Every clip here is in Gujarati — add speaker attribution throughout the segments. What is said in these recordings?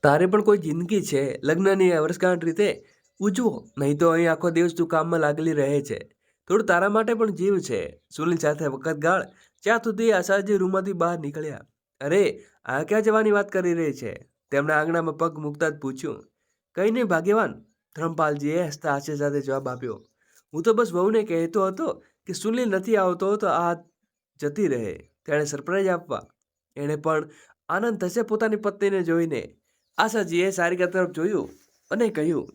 Speaker 1: તારે પણ કોઈ જિંદગી છે, લગ્નની વર્ષગાંઠ રીતે ઉજવો, નહીં તો અહીં આખો દિવસ તું કામમાં લાગેલી રહે છે. થોડું તારા માટે પણ જીવ છે. સુનિલ સાથે વખત ગાળ ત્યાં સુધી આશાજી રૂમમાંથી બહાર નીકળ્યા. અરે, આ ક્યાં જવાની વાત કરી રહી છે? તેમણે આંગણામાં પગ મૂકતા જ પૂછ્યું. કઈ નહીં ભાગ્યવાન, ધર્મપાલજીએ હસતા હાસ્ય સાથે જવાબ આપ્યો. હું તો બસ વહુને કહેતો હતો કે સુનિલ નથી આવતો તો આ જતી રહે. તેણે સરપ્રાઈઝ આપવા. એણે પણ આનંદ થશે પોતાની પત્નીને જોઈને. આશાજીએ સારિકા તરફ જોયું અને કહ્યું,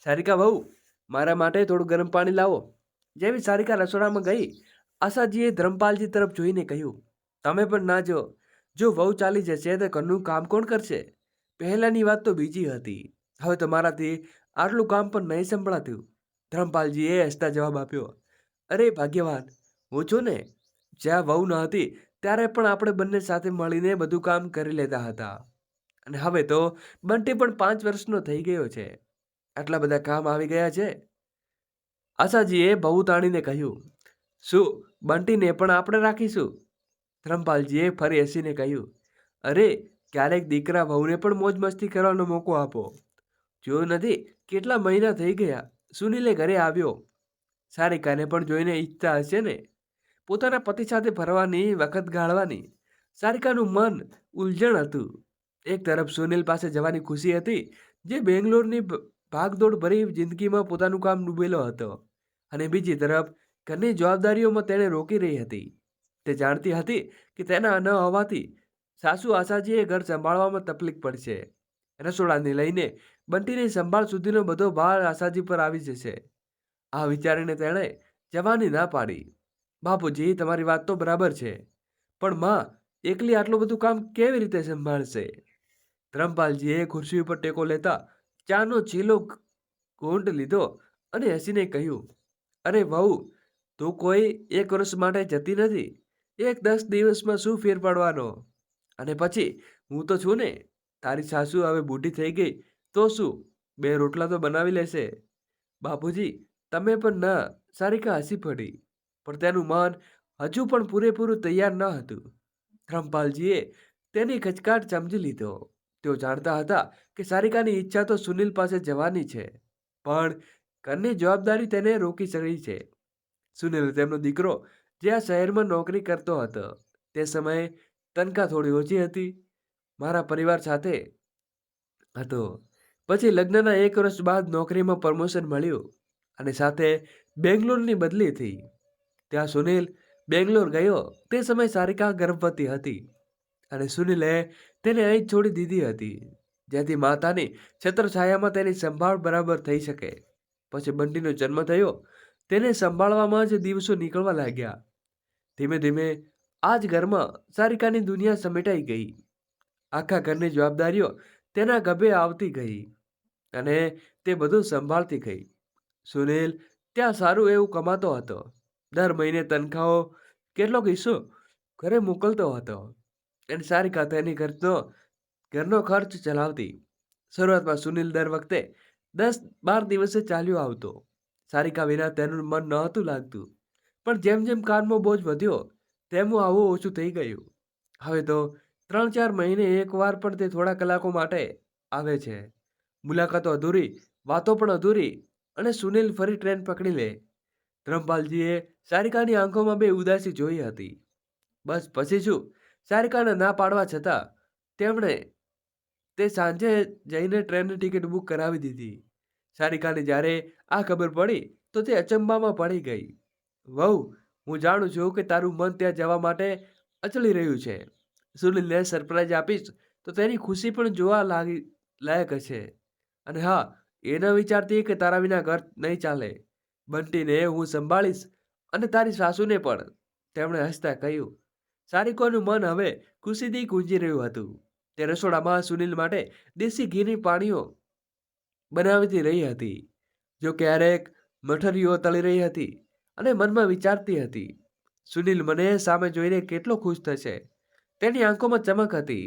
Speaker 1: સારિકા વહુ, મારા માટે થોડું ગરમ પાણી લાવો. જેવી સારિકા રસોડામાં ગઈ, આશાજીએ ધર્મપાલજી તરફ જોઈને કહ્યું, તમે પણ ના જો વહુ ચાલી જશે તો ઘરનું કામ કોણ કરશે? પહેલાની વાત તો બીજી હતી, હવે તો મારાથી આટલું કામ પણ નહીં સંભળાતું. ધર્મપાલજીએ હસતા જવાબ આપ્યો. અરે ભાગ્યવાન, હું છું ને. જ્યાં વહુ ન હતી ત્યારે પણ આપણે બંને સાથે મળીને બધું કામ કરી લેતા હતા. અને હવે તો બંટી પણ 5 વર્ષનો થઈ ગયો છે. આટલા બધા કામ આવી ગયા છે. આશાજીએ બહુ તાણીને કહ્યું. શું બંટીને પણ આપણે રાખીશું? ધર્મપાલજીએ ફરી હસીને કહ્યું. અરે, ક્યારેક દીકરા વહુને પણ મોજ મસ્તી કરવાનો મોકો આપો. જોયું નથી કેટલા મહિના થઈ ગયા સુનિલે ઘરે આવ્યો. સારિકાને પણ જોઈને ઈચ્છતા હશે ને, પોતાના પતિ સાથે ફરવાની, વખત ગાળવાની. સારિકાનું મન ઉલઝણ હતું. એક તરફ સુનિલ પાસે જવાની ખુશી હતી, જે બેંગ્લોરની ભાગદોડ ભરી જિંદગીમાં પોતાનું કામ ડૂબેલો હતો, અને બીજી તરફ ઘરની જવાબદારીઓમાં તેને રોકી રહી હતી. તે જાણતી હતી કે તેના ન હોવાથી સાસુ આશાજીએ ઘર સંભાળવામાં તકલીફ પડશે. રસોડાને લઈને બંટીની સંભાળ સુધીનો બધો ભાર આશાજી પર આવી જશે. આ વિચારીને તેણે જવાની ના પાડી. બાપુજી, તમારી વાત તો બરાબર છે, પણ માં એકલી આટલું બધું કામ કેવી રીતે સંભાળશે? ધર્મપાલજીએ ખુરશી ઉપર ટેકો લેતા ચાનો ચીલો ઘૂંટ લીધો અને હસીને કહ્યું. અરે વહુ, તું કોઈ 1 વર્ષ માટે જતી નથી. 10 દિવસમાં શું ફેર પડવાનો? અને પછી હું તો છું ને. તારી સાસુ હવે બૂઢી થઈ ગઈ તો શું, 2 રોટલા તો બનાવી લેશે. બાપુજી, તમે પણ ના. સારિકા હસી પડી, પણ તેનું મન હજુ પણ પૂરેપૂરું તૈયાર ન હતું. ધર્મપાલજીએ તેની ખચકાટ સમજી લીધો. તેઓ જાણતા હતા કે સારિકાની ઈચ્છા તો સુનિલ પાસે જવાની છે, પણ ઘરની જવાબદારી તેને રોકી રહી છે. સુનિલ તેમનો દીકરો જે આ શહેરમાં નોકરી કરતો હતો. તે સમયે તનખા થોડી ઓછી હતી. મારા પરિવાર સાથે હતો. પછી લગ્નના 1 વર્ષ બાદ નોકરીમાં પ્રમોશન મળ્યું અને સાથે બેંગ્લોરની બદલી થઈ. ત્યાં સુનિલ બેંગ્લોર ગયો તે સમયે સારિકા ગર્ભવતી હતી અને સુનિલે તેને અહીં છોડી દીધી હતી, જેથી માતાની છત્રછાયામાં તેની સંભાળ બરાબર થઈ શકે. પછી બંટીનો જન્મ થયો. તેને સંભાળવામાં જ દિવસો નીકળવા લાગ્યા. ધીમે ધીમે આ જ ઘરમાં સારિકાની દુનિયા સમેટાઈ ગઈ. આખા ઘરની જવાબદારીઓ તેના ગભે આવતી ગઈ અને તે બધું સંભાળતી ગઈ. સુનિલ ત્યાં સારું એવું કમાતો હતો. દર મહિને તનખાઓ કેટલોક હિસ્સો ઘરે મોકલતો હતો અને સારિકા તેની ઘરનો ખર્ચ ચલાવતી. શરૂઆતમાં સુનિલ દર વખતે 10-12 દિવસે ચાલ્યો આવતો. સારિકા વિના તેનું મન નહોતું લાગતું. પણ જેમ જેમ કામનો બોજ વધ્યો તેમ આવું ઓછું થઈ ગયું. હવે તો 3-4 મહિને એકવાર પણ તે થોડા કલાકો માટે આવે છે. મુલાકાતો અધૂરી, વાતો પણ અધૂરી, અને સુનિલ ફરી ટ્રેન પકડી લે. ધર્મપાલજીએ સારિકાની આંખોમાં બે ઉદાસી જોઈ હતી. બસ પછી શું, સારિકાને ના પાડવા છતાં તેમણે તે સાંજે જઈને ટ્રેનની ટિકિટ બુક કરાવી દીધી. સારિકાને જ્યારે આ ખબર પડી તો તે અચંબામાં પડી ગઈ. વહુ, હું જાણું છું કે તારું મન ત્યાં જવા માટે અચળી રહ્યું છે. સુનિલને સરપ્રાઈઝ આપીશ તો તેની ખુશી પણ જોવા લાયક હશે. અને હા, એ ન વિચારતી કે તારા વિના ઘર નહીં ચાલે. બંટીને હું સંભાળીશ અને તારી સાસુને પણ, તેમણે હસતા કહ્યું. સારિકાનું મન હવે ખુશીથી ગુંજી રહ્યું હતું. તે રસોડામાં સુનિલ માટે દેશી ઘીની પાણીઓ બનાવતી રહી હતી. જો ક્યારેક મઠરીઓ તળી રહી હતી અને મનમાં વિચારતી હતી, સુનિલ મને સામે જોઈને કેટલો ખુશ થશે. તેની આંખોમાં ચમક હતી,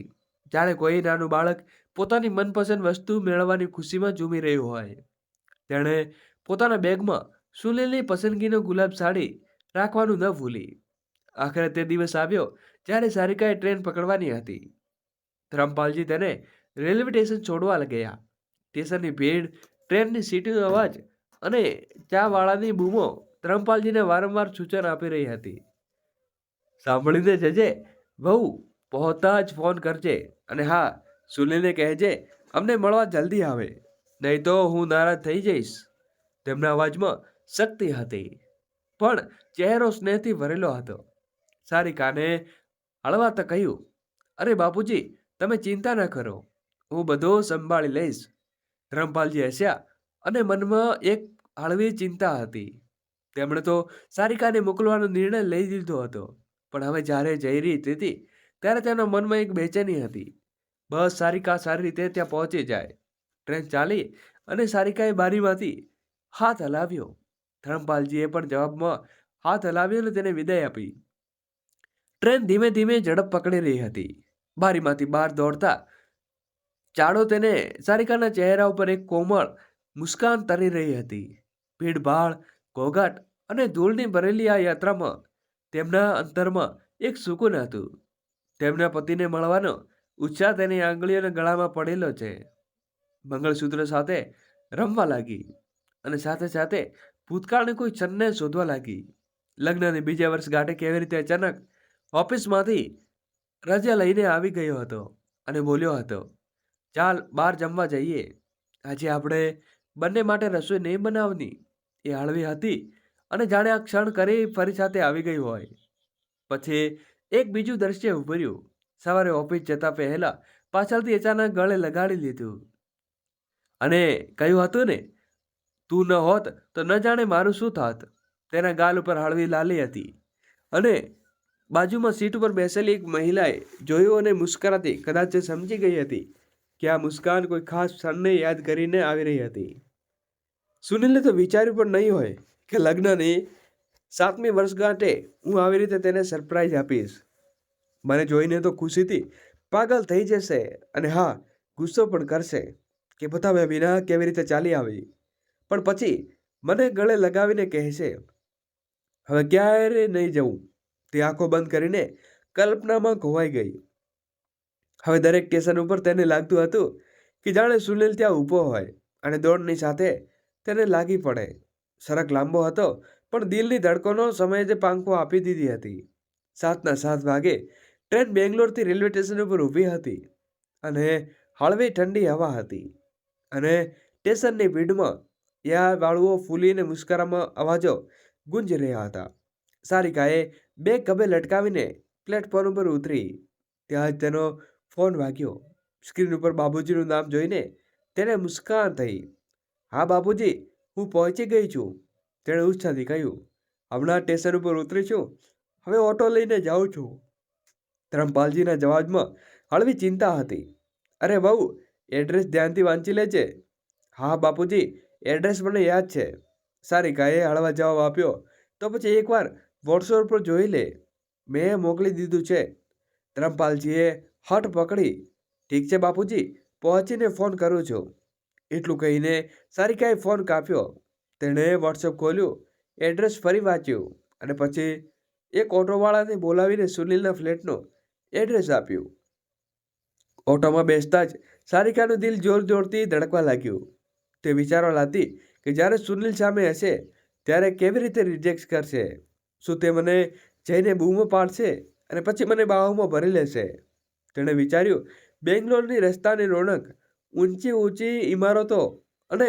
Speaker 1: જાણે કોઈ નાનું બાળક પોતાની મનપસંદ વસ્તુ મેળવવાની ખુશીમાં ઝૂમી રહ્યું હોય. તેણે પોતાના બેગમાં સુનિલની પસંદગીનો ગુલાબ સાડી રાખવાનું ન ભૂલી. આખરે તે દિવસ આવ્યો જ્યારે સારિકાએ ટ્રેન પકડવાની હતી. ધર્મપાલજી તેને રેલવે સ્ટેશન છોડવા ગયા. સ્ટેશનની ભીડ, ટ્રેનની સીટીનો અવાજ અને ચાવાળાની બૂમો ધર્મપાલજીને વારંવાર સૂચન આપી રહી હતી. સાંભળીને જજે, વહુ પહોંચતા જ ફોન કરજે, અને હા, સુનિલને કહેજે અમને મળવા જલ્દી આવે, નહીં તો હું નારાજ થઈ જઈશ. તેમના અવાજમાં શક્તિ હતી, પણ ચહેરો સ્નેહથી ભરેલો હતો. સારિકાને હળવાતા કહ્યું, અરે બાપુજી, તમે ચિંતા ન કરો, હું બધું સંભાળી લઈશ. ધર્મપાલજી હસ્યા, અને મનમાં એક હળવી ચિંતા હતી. તેમણે તો સારિકાને મોકલવાનો નિર્ણય લઈ લીધો હતો, પણ હવે જ્યારે જઈ રહી હતી ત્યારે તેના મનમાં એક બેચેની હતી. બસ સારિકા સારી રીતે ત્યાં પહોંચી જાય. ટ્રેન ચાલી અને સારિકાએ બારીમાંથી હાથ હલાવ્યો. ધર્મપાલજીએ પણ જવાબમાં હાથ હલાવ્યો અને તેને વિદાય આપી. ટ્રેન ધીમે ધીમે ઝડપ પકડી રહી હતી. બારીમાંથી બહાર દોડતા ચાળો તેને સારિકાના ચહેરા ઉપર એક કોમળ મુસ્કાન તરી રહી હતી. ભીડભાડ, ઘોઘાટ અને ધૂળની ભરેલી આ યાત્રામાં તેમના અંતરમાં એક સુકૂન હતું. તેમના પતિને મળવાનો ઉત્સાહ તેની આંગળીઓના ગળામાં પડેલો છે. મંગળસૂત્ર સાથે રમવા લાગી, અને સાથે સાથે ભૂતકાળની કોઈ ક્ષણને શોધવા લાગી. લગ્નની બીજા વર્ષગાંઠે કેવી રીતે અચાનક ઓફિસમાંથી રજા લઈને આવી ગયો હતો અને બોલ્યો હતો, ચાલ બહાર જમવા જઈએ, આજે આપણે બંને માટે રસોઈ નહીં બનાવની. એ હળવી હતી, અને જાણે આ ક્ષણ કરી ફરી સાથે આવી ગઈ હોય. પછી એક બીજું દ્રશ્ય ઉભર્યું. સવારે ઓફિસ જતા પહેલા પાછળથી અચાનક ગળે લગાડી લીધું અને કહ્યું હતું ને, તું ન હોત તો ન જાણે મારું શું થાત. તેના ગાલ ઉપર હળવી લાલી હતી, અને બાજુમાં સીટ ઉપર બેસેલી એક મહિલાએ જોયું અને મુસ્કરાતી કદાચ સમજી ગઈ હતી કે આ મુસ્કાન કોઈ ખાસ ક્ષણને યાદ કરીને આવી રહી હતી. સુનિલે તો વિચાર્યું પણ નહીં હોય કે લગ્નની 7મી વર્ષગાંઠે હું આવી રીતે તેને સરપ્રાઈઝ આપીશ. મને જોઈને તો ખુશીથી પાગલ થઈ જશે, અને હા, ગુસ્સો પણ કરશે કે બતાવ્યા વિના કેવી રીતે ચાલી આવી. પણ પછી મને ગળે લગાવીને કહેશે, હવે ક્યારે નહીં જવું. તે આંખો બંધ કરીને કલ્પનામાં ખોવાઈ ગઈ. હવે દરેક સ્ટેશન ઉપર તેને લાગતું હતું કે જાણે સુનિલ ત્યાં ઊભો હોય અને દોડની સાથે તેને લાગી પડે. સડક લાંબો હતો, પણ દિલની ધડકનો સમયે જ પાંખો આપી દીધી હતી. 7:07 વાગે ટ્રેન બેંગ્લોરથી રેલવે સ્ટેશન ઉપર ઊભી હતી, અને હળવી ઠંડી હવા હતી, અને સ્ટેશનની ભીડમાં યા વાળુઓ ફૂલીને મુસ્કરામાં અવાજો ગુંજી રહ્યા હતા. સારિકાએ બે ખભે લટકાવીને પ્લેટફોર્મ ઉપર ઉતરી. ત્યાં જ તેનો ફોન વાગ્યો. સ્ક્રીન ઉપર બાપુજીનું નામ જોઈને તેને મુસ્કાન થઈ. હા બાપુજી, હું પહોંચી ગઈ છું, તેણે ઉત્સાહથી કહ્યું. હમણાં સ્ટેશન ઉપર ઉતરી છું, હવે ઓટો લઈને જાઉં છું. ધર્મપાલજીના જવાબમાં હળવી ચિંતા હતી. અરે બહુ, એડ્રેસ ધ્યાનથી વાંચી લેજે. હા બાપુજી, એડ્રેસ મને યાદ છે, સારિકાએ હળવા જવાબ આપ્યો. તો પછી એકવાર વોટ્સએપ પર જોઈ લે, મેં મોકલી દીધું છે. ધર્મપાલજીએ હઠ પકડી. ઠીક છે બાપુજી, પહોંચીને ફોન કરું છું. એટલું કહીને સારિકાએ ફોન કાપ્યો. તેણે વોટ્સએપ ખોલ્યું, એડ્રેસ ફરી વાંચ્યું, અને પછી એક ઓટોવાળાને બોલાવીને સુનિલના ફ્લેટનું એડ્રેસ આપ્યું. ઓટોમાં બેસતા જ સારિકાનું દિલ જોર જોરથી ધડકવા લાગ્યું. તે વિચારવા લાગી કે જ્યારે સુનિલ સામે હશે ત્યારે કેવી રીતે રિજેક્ટ કરશે. શું તે મને જઈને બૂમો પાડશે અને પછી મને બાહોમાં ભરી લેશે? તેણે વિચાર્યું, બેંગ્લોરની રસ્તાની રોનક, ઊંચી ઊંચી ઇમારતો અને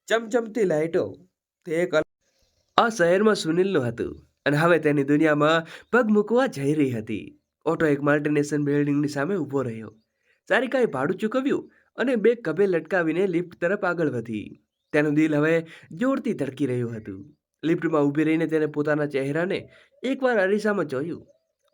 Speaker 1: ચમચમતી લાઇટો, તે એક આ શહેરમાં સુનિલનું હતું, અને હવે તેની દુનિયામાં પગ મૂકવા જઈ રહી હતી. ઓટો એક મલ્ટીનેશનલ બિલ્ડિંગની સામે ઊભો રહ્યો. સારિકાએ ભાડું ચૂકવ્યું અને બે ખભે લટકાવીને લિફ્ટ તરફ આગળ વધી. તેનું દિલ હવે જોરથી ધડકી રહ્યું હતું. લિફ્ટમાં ઊભી રહીને તેને પોતાના ચહેરાને એકવાર અરીસામાં જોયું,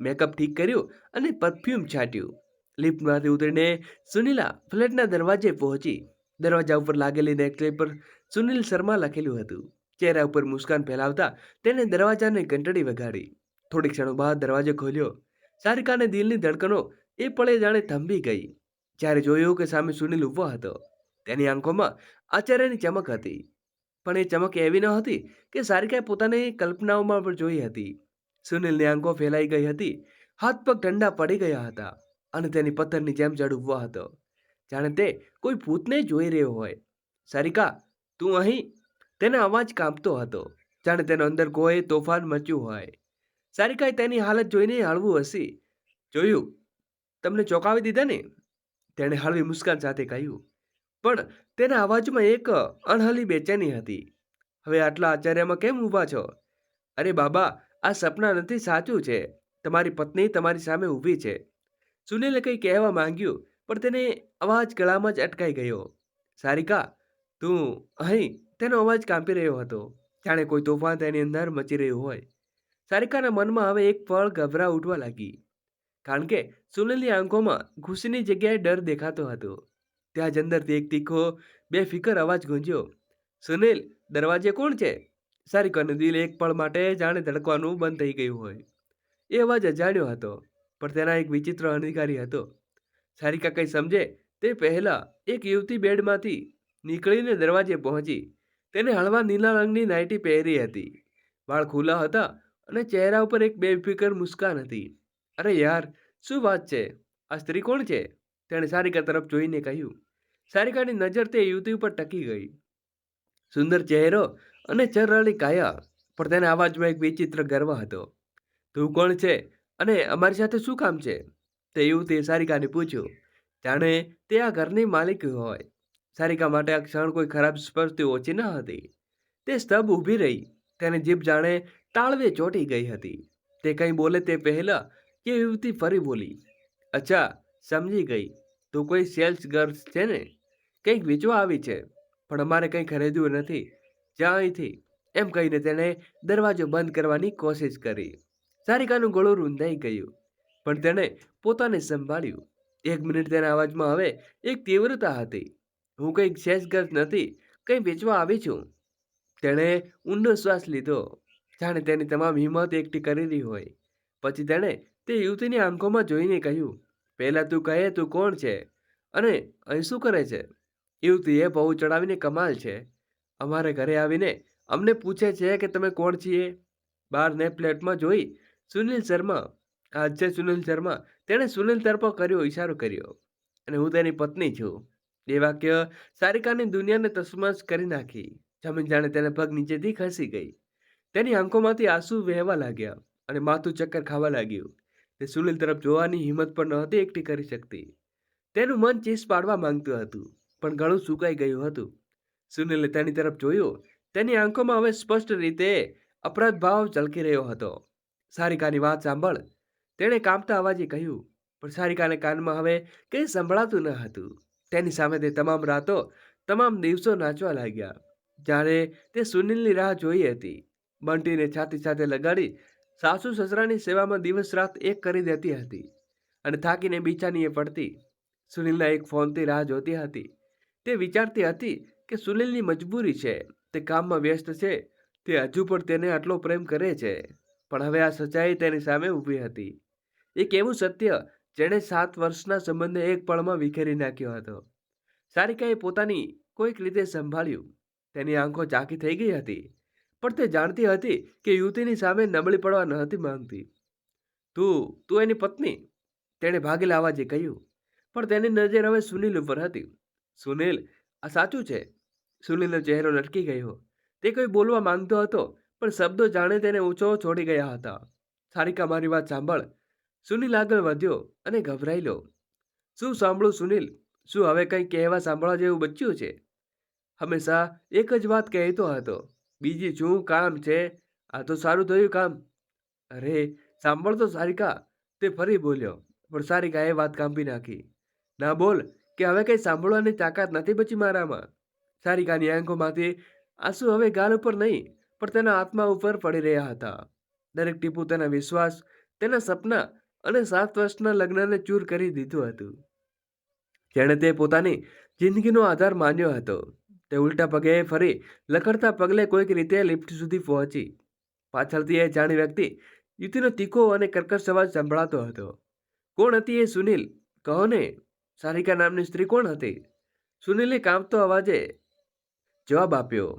Speaker 1: મેકઅપ ઠીક કર્યું અને પરફ્યુમ છાંટ્યું. લિફ્ટમાંથી ઉતરીને સુનિલા ફ્લેટના દરવાજે પહોંચી. દરવાજા ઉપર લાગેલી નેકલેસ પર સુનિલ શર્મા લખેલું હતું. ચહેરા ઉપર મુસ્કાન ફેલાવતા તેને દરવાજાને ઘંટડી વગાડી. થોડી ક્ષણો બાદ દરવાજો ખોલ્યો. સારિકાને દિલની ધડકનો એ પળે જાણે થંભી ગઈ. જ્યારે જોયું કે સામે સુનિલ ઊભો હતો, તેની આંખોમાં આશ્ચર્યની ચમક હતી, પણ એ ચમક એવી ન હતી કે સારિકાએ પોતાની કલ્પનાઓમાં પણ જોઈ હતી. સુનિલની આંખો ફેલાઈ ગઈ હતી, હાથ પગ ઠંડા પડી ગયા હતા, અને તેની પથ્થરની જેમ જડ ઊભો હતો. જાણે તે કોઈ ભૂતને જોઈ રહ્યો હોય. સારિકા, તું અહીં? તેનો અવાજ કાંપતો હતો, જાણે તેનો અંદર કોઈ તોફાન મચ્યું હોય. સારિકાએ તેની હાલત જોઈને હળવું હસી. જોયું, તમને ચોંકાવી દીધા ને? તેણે હળવી મુસ્કાન સાથે કહ્યું. પણ તેના અવાજમાં એક અણહલી બેચેની હતી. હવે આટલા આશ્ચર્યમાં કેમ ઊભા છો? અરે બાબા, આ સપના નથી, સાચું છે. તમારી પત્ની તમારી સામે ઊભી છે. સુનિલે કંઈ કહેવા માંગ્યું, પણ તેને અવાજ ગળામાં જ અટકાઈ ગયો. સારિકા, તું અહીં? તેનો અવાજ કાંપી રહ્યો હતો, જાણે કોઈ તોફાન તેની અંદર મચી રહ્યું હોય. સારિકાના મનમાં હવે એક પળ ગભરા ઉઠવા લાગી, કારણ કે સુનિલની આંખોમાં ખુશીની જગ્યાએ ડર દેખાતો હતો. ત્યાં જ અંદરથી એક તીખો, બેફિકર અવાજ ગુંજ્યો. સુનિલ, દરવાજે કોણ છે? સારિકાનું દિલ એક પળ માટે જાણે ધડકવાનું બંધ થઈ ગયું હોય. એ અવાજ અજાણ્યો હતો, પણ તેના એક વિચિત્ર અધિકારી હતો. સારિકા કંઈ સમજે તે પહેલા એક યુવતી બેડમાંથી નીકળીને દરવાજે પહોંચી. તેને હળવા નીલા રંગની નાઇટી પહેરી હતી. વાળ ખુલ્લા હતા અને ચહેરા ઉપર એક બેફિકર મુસ્કાન હતી. અરે યાર, શું વાત છે? આ સ્ત્રી કોણ છે? તેણે સારિકા તરફ જોઈને કહ્યું. સારિકાની નજર તે યુવતી ઉપર ટકી ગઈ. સુંદર ચહેરો અને ચરરળી કાયા, પણ તેના અવાજમાં એક વિચિત્ર ગર્વ હતો. તું કોણ છે અને અમારી સાથે શું કામ છે? તે યુવતીએ સારિકાને પૂછ્યું, જાણે તે આ ઘરની માલિક હોય. સારિકા માટે આ ક્ષણ કોઈ ખરાબ સ્પર્શથી ઓછી ન હતી. તે સ્તબ્ધ ઊભી રહી. તેની જીભ જાણે તાળવે ચોંટી ગઈ હતી. તે કંઈ બોલે તે પહેલા એ યુવતી ફરી બોલી. અચ્છા, સમજી ગઈ. તું કોઈ સેલ્સ ગર્લ છે ને? કંઈક વેચવા આવી છે, પણ અમારે કંઈ ખરીદવું નથી. જા અહીંથી. એમ કહીને તેણે દરવાજો બંધ કરવાની કોશિશ કરી. સારિકાનું ગળું રૂંધાઈ ગયું, પણ તેણે પોતાને સંભાળ્યું. 1 મિનિટ તેના અવાજમાં હવે એક તીવ્રતા હતી. હું કંઈક સેલ્સ ગર્લ નથી, કંઈ વેચવા આવી છું. તેણે ઊંડો શ્વાસ લીધો, જાણે તેની તમામ હિંમત એકઠી કરી રહી હોય. પછી તેણે તે યુવતીની આંખોમાં જોઈને કહ્યું, પહેલા તું કહે, તું કોણ છે અને અહીં શું કરે છે? યુવતીએ બહુ ચડાવીને, કમાલ છે. અમારે ઘરે આવીને અમને પૂછે છે કે તમે કોણ છીએ? બહારને ફ્લેટમાં જોઈ સુનિલ શર્મા. આજ છે સુનિલ શર્મા. તેણે સુનિલ તરફ કર્યો, ઈશારો કર્યો. અને હું તેની પત્ની છું. એ વાક્ય સારિકાની દુનિયાને તસમસ કરી નાખી. જમીન જાણે તેના પગ નીચેથી ખસી ગઈ. તેની આંખોમાંથી આંસુ વહેવા લાગ્યા અને માથું ચક્કર ખાવા લાગ્યું. તે સુનિલ તરફ જોવાની હિંમત પણ નહોતી એકઠી કરી શકતી. તેનું મન ચીસ પાડવા માંગતું હતું, પણ ગળું સુકાઈ ગયું હતું. સુનિલે તેની તરફ જોયું. તેની આંખોમાં હવે સ્પષ્ટ રીતે અપરાધ ભાવ ઝલકી રહ્યો હતો. સારિકાની વાત સાંભળ, તેણે કાંપતા અવાજે કહ્યું. પણ સારિકાને કાનમાં હવે કંઈ સંભળાતું ન હતું. તેની સામે તે તમામ રાતો, તમામ દિવસો નાચવા લાગ્યા. જ્યારે તે સુનિલની રાહ જોઈ હતી. બંટીને છાતી સાથે લગાડી સાસુ સસરાની સેવામાં દિવસ રાત એક કરી દેતી હતી અને થાકીને બિછાનીએ પડતી. સુનિલના એક ફોનથી રાહ જોતી હતી. તે વિચારતી હતી કે સુનિલની મજબૂરી છે, તે કામમાં વ્યસ્ત છે, તે હજુ પણ તેને આટલો પ્રેમ કરે છે. પણ હવે આ સચ્ચાઈ તેની સામે ઊભી હતી. એક એવું સત્ય જેણે 7 વર્ષના સંબંધને એક પળમાં વિખેરી નાખ્યો હતો. સારિકાએ પોતાની કોઈક રીતે સંભાળ્યું. તેની આંખો ઝાંખી થઈ ગઈ હતી, પણ તે જાણતી હતી કે યુવતીની સામે નબળી પડવા નહોતી માંગતી. તું એની પત્ની? તેણે ભાગેલા અવાજે કહ્યું. પણ તેની નજર હવે સુનિલ ઉપર હતી. સુનિલ, આ સાચું છે? સુનિલનો ચહેરો લટકી ગયો. તે કોઈ બોલવા માંગતો હતો, પણ શબ્દો જાણે તેને ઊંચો છોડી ગયા હતા. સારિકા, મારી વાત સાંભળ. સુનિલ આગળ વધ્યો અને ગભરાયેલો. શું સાંભળું સુનિલ? શું હવે કંઈ કહેવા સાંભળવા જેવું બચ્યું છે? હંમેશા એક જ વાત કહેતો હતો. બીજી શું કામ છે? આ તો સારું થયું કામ. અરે સાંભળ તો સારિકા, તે ફરી બોલ્યો. પણ સારિકાએ વાત કાપી નાખી. ના બોલ, કે હવે કંઈ સાંભળવાની તાકાત નથી બચી મારામાં. સારિકાની આંખોમાંથી આંસુ હવે ગાલ ઉપર નહીં, પણ તેના આત્મા ઉપર પડી રહ્યા હતા. દરેક ટીપું તેના વિશ્વાસ, તેના સપના અને 7 વર્ષના લગ્નને ચૂર કરી દીધું હતું. જેણે તે પોતાની જિંદગીનો આધાર માન્યો હતો. તે ઉલટા પગે ફરી લખડતા પગલે કોઈક રીતે લિફ્ટ સુધી પહોંચી. પાછળથી એ જાણી વ્યક્તિ યુવતીનો તીખો અને કર્કશ અવાજ સંભળાતો હતો. કોણ હતી એ સુનિલ? કહો ને. સારિકા નામની સ્ત્રી કોણ હતી? સુનિલે કાંપતો અવાજે જવાબ આપ્યો.